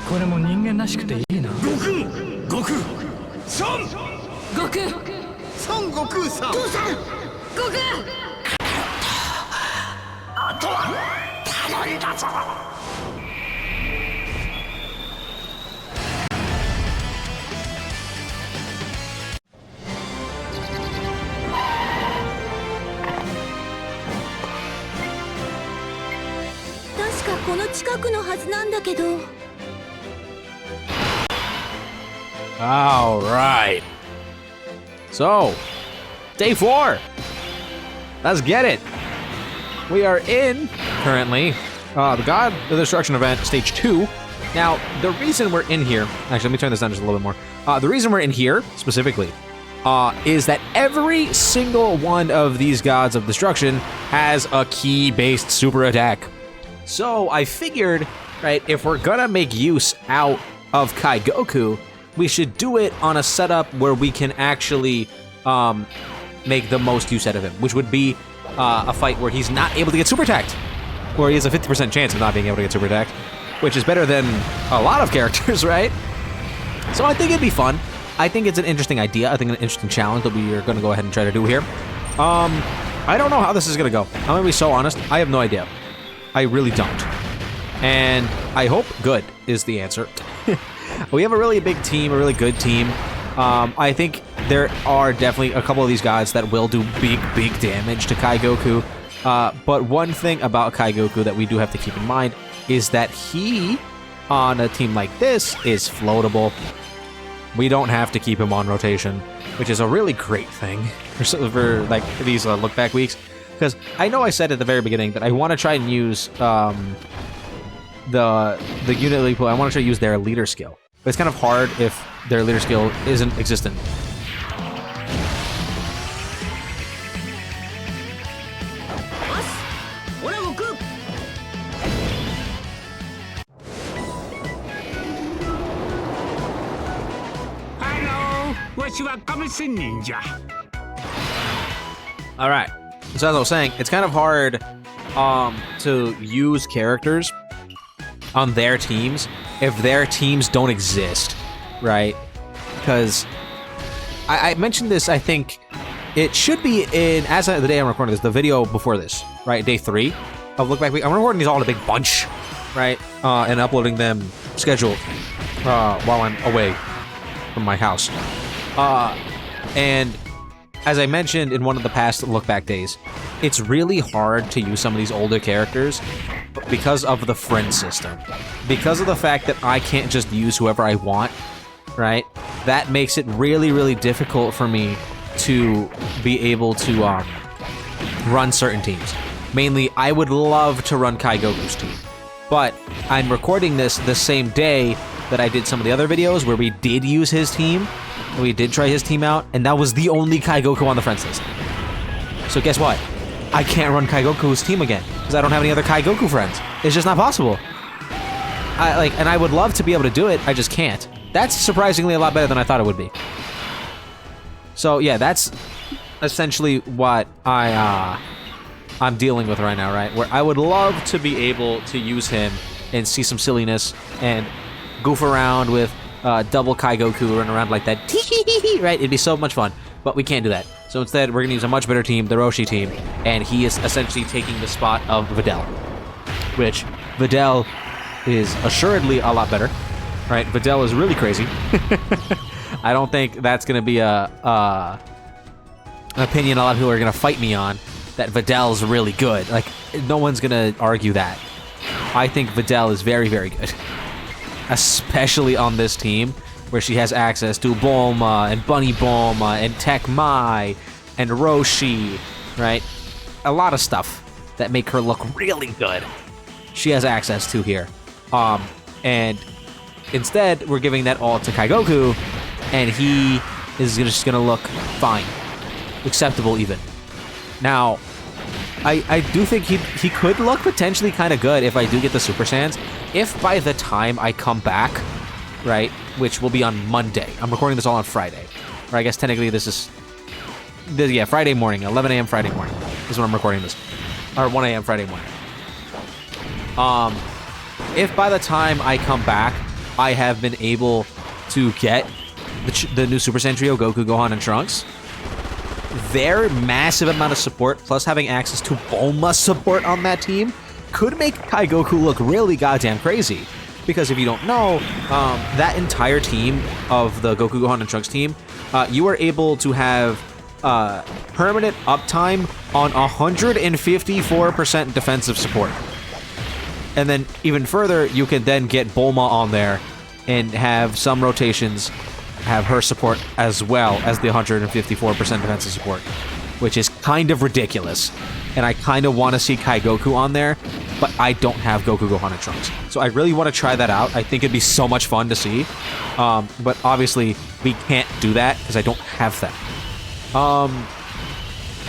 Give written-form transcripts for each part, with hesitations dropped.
これも人間らしくていいな。悟空悟空孫悟空孫悟空さん父さん悟空あとは頼んだぞ。確かこの近くのはずなんだけど。 All right. So, day 4. Let's get it. We are in, currently, the God of the Destruction event, stage 2. Now, the reason we're in here, actually, let me turn this down just a little bit more. The reason we're in here, specifically, is that every single one of these Gods of Destruction has a key-based super attack. So, I figured, right, if we're gonna make use out of Kai Goku, we should do it on a setup where we can actually make the most use out of him, which would be a fight where he's not able to get super attacked, where he has a 50% chance of not being able to get super attacked, which is better than a lot of characters, right? So I think it'd be fun. I think it's an interesting idea. I think an interesting challenge that we are going to go ahead and try to do here. I don't know how this is going to go. I'm going to be so honest. I have no idea. I really don't. And I hope good is the answer. We have a really big team, a really good team. I think there are definitely a couple of these guys that will do big damage to Kai Goku. But one thing about Kai Goku that we do have to keep in mind is that he, on a team like this, is floatable. We don't have to keep him on rotation, which is a really great thing for like these look back weeks. Because I know I said at the very beginning that I want to try and use the unit league pool. I want to try to use their leader skill. But it's kind of hard if their leader skill isn't existent. Alright, so as I was saying, it's kind of hard to use characters on their teams if their teams don't exist, right? Because I mentioned this, I think it should be in, as of the day I'm recording this, the video before this, right? Day 3 of Look Back Week. I'm recording these all in a big bunch, right? And uploading them scheduled while I'm away from my house. And as I mentioned in one of the past Look Back days, it's really hard to use some of these older characters because of the friend system. Because of the fact that I can't just use whoever I want, right? That makes it really difficult for me to be able to run certain teams. Mainly, I would love to run Kai Goku's team, but I'm recording this the same day that I did some of the other videos where we did use his team, and we did try his team out, and that was the only Kai Goku on the friends list. So guess what? I can't run Kai Goku's team again, because I don't have any other Kai Goku friends. It's just not possible. And I would love to be able to do it, I just can't. That's surprisingly a lot better than I thought it would be. So yeah, that's essentially what I'm dealing with right now, right? Where I would love to be able to use him and see some silliness and goof around with double Kai Goku, run around like that, right? It'd be so much fun, but we can't do that. So instead, we're gonna use a much better team, the Roshi team, and he is essentially taking the spot of Videl, which Videl is assuredly a lot better, right? Videl is really crazy. I don't think that's gonna be an opinion a lot of people are gonna fight me on, that Videl's really good. Like, no one's gonna argue that. I think Videl is very good. Especially on this team, where she has access to Bulma, and Bunny Bulma, and Tech Mai, and Roshi, right? A lot of stuff that make her look really good. She has access to here. And instead, we're giving that all to Kai Goku, and he is just gonna look fine. Acceptable, even. Now, I do think he could look potentially kind of good if I do get the Super Saiyans. If by the time I come back, right, which will be on Monday. I'm recording this all on Friday. Or I guess technically this is... yeah, Friday morning. 11 a.m. Friday morning is when I'm recording this. Or 1 a.m. Friday morning. If by the time I come back, I have been able to get the new Super Saiyan Trio, Goku, Gohan, and Trunks, their massive amount of support, plus having access to Bulma support on that team, could make Kai Goku look really goddamn crazy. Because if you don't know, that entire team of the Goku, Gohan, and Trunks team, you are able to have permanent uptime on 154% defensive support. And then even further, you can then get Bulma on there and have some rotations have her support as well as the 154% defensive support, which is kind of ridiculous. And I kind of want to see Kai Goku on there, but I don't have Goku, Gohan, and Trunks. So I really want to try that out. I think it'd be so much fun to see. But obviously, we can't do that because I don't have that.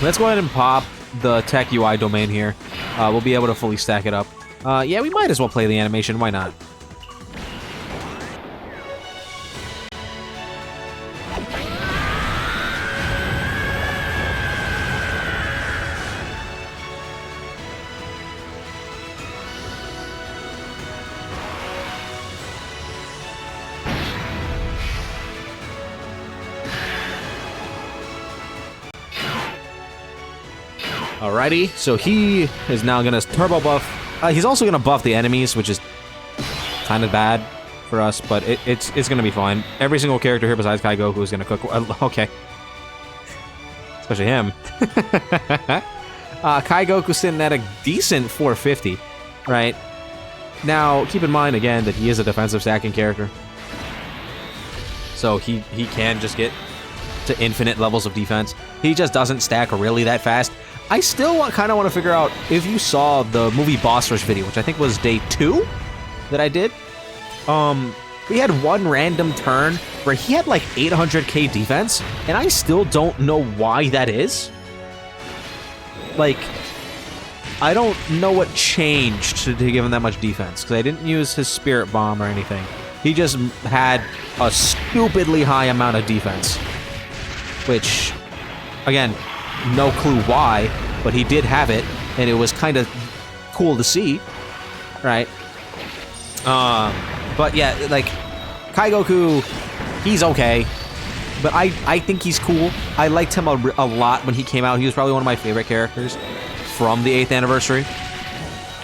Let's go ahead and pop the Tech UI domain here. We'll be able to fully stack it up. Yeah, we might as well play the animation. Why not? Alrighty, so he is now going to turbo buff. He's also going to buff the enemies, which is kind of bad for us, but it's going to be fine. Every single character here besides Kai Goku is going to cook. Okay. Especially him. Kai Goku sitting at a decent 450, right? Now, keep in mind, again, that he is a defensive stacking character. So he can just get to infinite levels of defense. He just doesn't stack really that fast. I still kind of want to figure out if you saw the movie Boss Rush video, which I think was day 2 that I did. We had one random turn where he had like 800k defense, and I still don't know why that is. Like, I don't know what changed to give him that much defense, because I didn't use his Spirit Bomb or anything. He just had a stupidly high amount of defense, which, again, no clue why, but he did have it, and it was kind of cool to see, right? But yeah, like, Kai Goku, he's okay, but I think he's cool. I liked him a lot when he came out. He was probably one of my favorite characters from the 8th anniversary,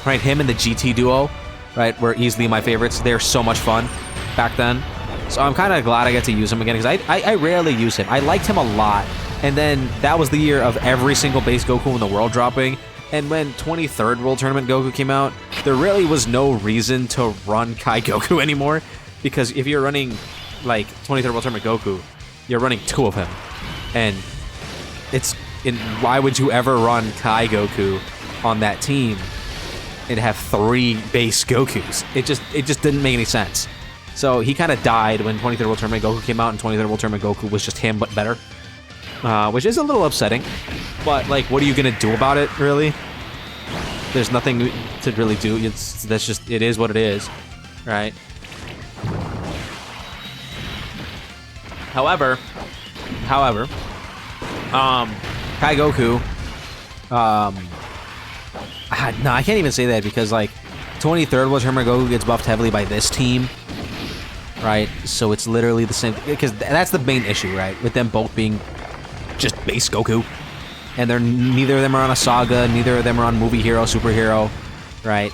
right? Him and the GT duo, right, were easily my favorites. They're so much fun back then. So I'm kind of glad I get to use him again, because I rarely use him. I liked him a lot. And then that was the year of every single base Goku in the world dropping. And when 23rd World Tournament Goku came out, there really was no reason to run Kai Goku anymore. Because if you're running, like, 23rd World Tournament Goku, you're running 2 of him. And why would you ever run Kai Goku on that team and have 3 base Gokus? It just didn't make any sense. So he kind of died when 23rd World Tournament Goku came out, and 23rd World Tournament Goku was just him, but better. Which is a little upsetting, but, like, what are you gonna do about it, really? There's nothing to really do. It is what it is, right? However, Kai Goku, no, I can't even say that, because, like, 23rd World Tournament Goku gets buffed heavily by this team, right? So it's literally the same, because that's the main issue, right? With them both being just base Goku, and neither of them are on a saga, neither of them are on movie hero, superhero, right?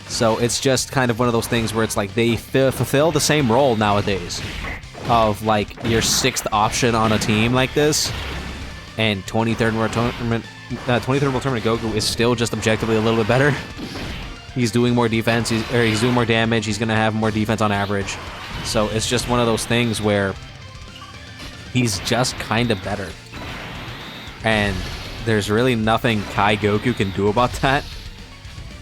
So it's just kind of one of those things where it's like they fulfill the same role nowadays of, like, your 6th option on a team like this, and 23rd World Tournament Goku is still just objectively a little bit better. He's doing more defense, he's doing more damage, he's gonna have more defense on average. So it's just one of those things where he's just kind of better. And there's really nothing Kai Goku can do about that.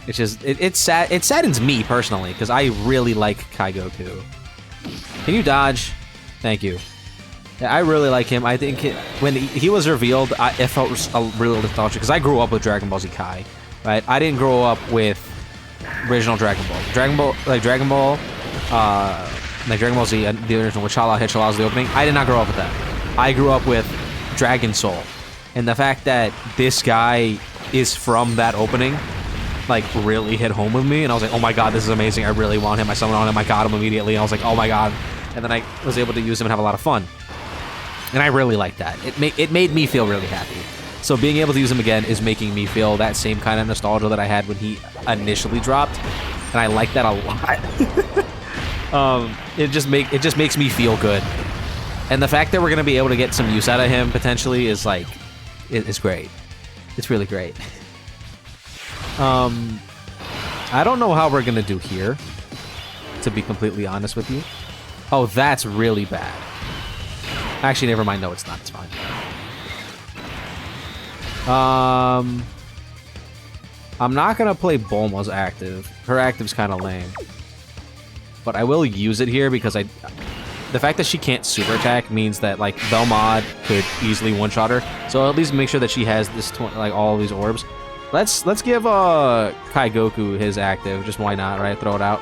It's just, it saddens me personally, because I really like Kai Goku. Can you dodge? Thank you. Yeah, I really like him. I think when he was revealed, it felt a real nostalgia, because I grew up with Dragon Ball Z Kai, right? I didn't grow up with original Dragon Ball. Dragon Ball Z, the original, with Chala hit Chala's the opening. I did not grow up with that. I grew up with Dragon Soul. And the fact that this guy is from that opening like, really hit home with me, and I was like, oh my god, this is amazing, I really want him. I summoned on him, I got him immediately, and I was like, oh my god. And then I was able to use him and have a lot of fun. And I really like that. It made me feel really happy. So being able to use him again is making me feel that same kind of nostalgia that I had when he initially dropped, and I like that a lot. It just makes me feel good. And the fact that we're gonna be able to get some use out of him potentially is like, it's great. It's really great. I don't know how we're gonna do here, to be completely honest with you. Oh, that's really bad. Actually, never mind. No, it's not. It's fine. I'm not gonna play Bulma's active. Her active's kind of lame. But I will use it here because the fact that she can't super attack means that, like, Belmod could easily one-shot her. So I'll at least make sure that she has this, like, all of these orbs. Let's give Kai Goku his active. Just why not, right? Throw it out.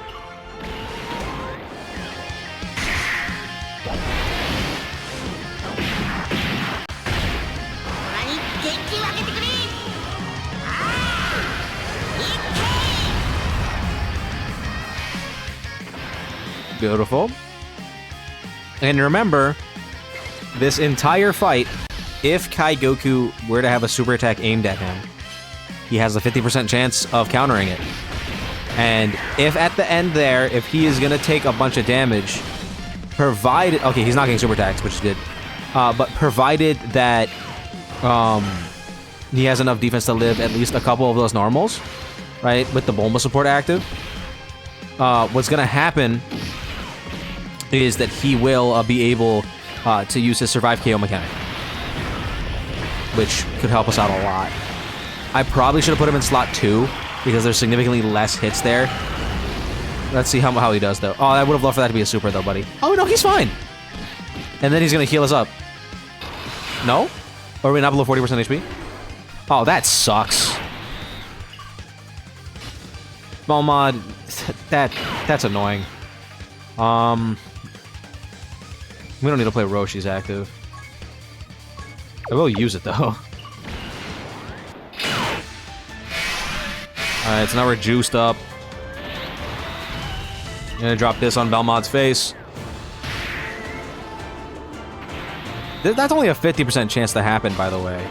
Beautiful. And remember, this entire fight, if Kai Goku were to have a super attack aimed at him, he has a 50% chance of countering it. And if at the end there, if he is going to take a bunch of damage, provided... Okay, he's not getting super attacks, which is good. But provided that he has enough defense to live at least a couple of those normals, right, with the Bulma support active, what's going to happen is that he will be able to use his survive KO mechanic, which could help us out a lot. I probably should have put him in slot 2 because there's significantly less hits there. Let's see how he does, though. Oh, I would have loved for that to be a super, though, buddy. Oh, no, he's fine. And then he's going to heal us up. No? Or are we not below 40% HP? Oh, that sucks. Belmod, that's annoying. We don't need to play Roshi's active. I will use it, though. Alright, so now we're juiced up. I'm gonna drop this on Belmod's face. That's only a 50% chance to happen, by the way.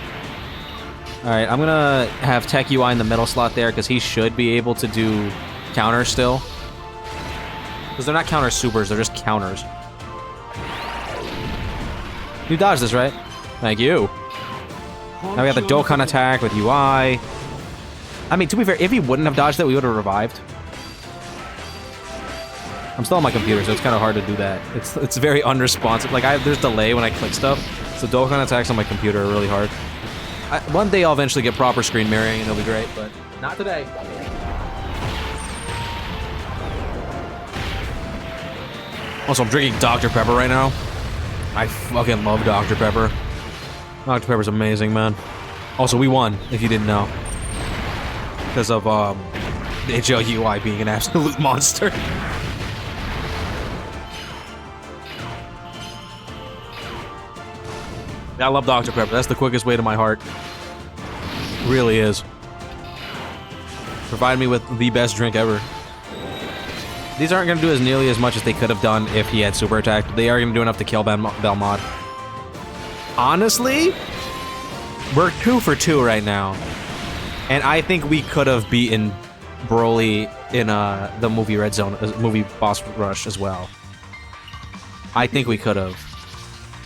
Alright, I'm gonna have Tech UI in the middle slot there, because he should be able to do counters still. Because they're not counter supers, they're just counters. You dodged this, right? Thank you. Now we got the Dokkan attack with UI. I mean, to be fair, if he wouldn't have dodged that, we would have revived. I'm still on my computer, so it's kind of hard to do that. It's very unresponsive. Like, there's delay when I click stuff, so Dokkan attacks on my computer are really hard. One day I'll eventually get proper screen mirroring, and it'll be great, but not today. Also, I'm drinking Dr. Pepper right now. I fucking love Dr. Pepper. Dr. Pepper's amazing, man. Also, we won, if you didn't know. Because of, the HLUI being an absolute monster. I love Dr. Pepper. That's the quickest way to my heart. It really is. Provide me with the best drink ever. These aren't going to do as nearly as much as they could have done if he had super attacked, but they are going to do enough to kill Belmod. Honestly, we're 2 for 2 right now. And I think we could have beaten Broly in the movie Red Zone, movie Boss Rush as well. I think we could have.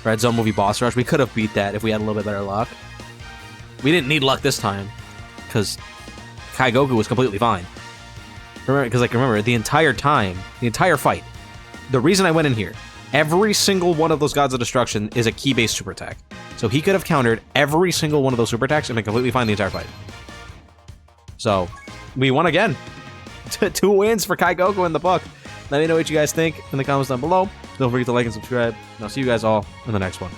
Red Zone movie Boss Rush, we could have beat that if we had a little bit better luck. We didn't need luck this time, because Kai Goku was completely fine. Remember, because remember, the entire time, the entire fight, the reason I went in here, every single one of those Gods of Destruction is a key-based super attack. So he could have countered every single one of those super attacks and been completely fine the entire fight. So, we won again. 2 wins for Kai Goku in the book. Let me know what you guys think in the comments down below. Don't forget to like and subscribe. And I'll see you guys all in the next one.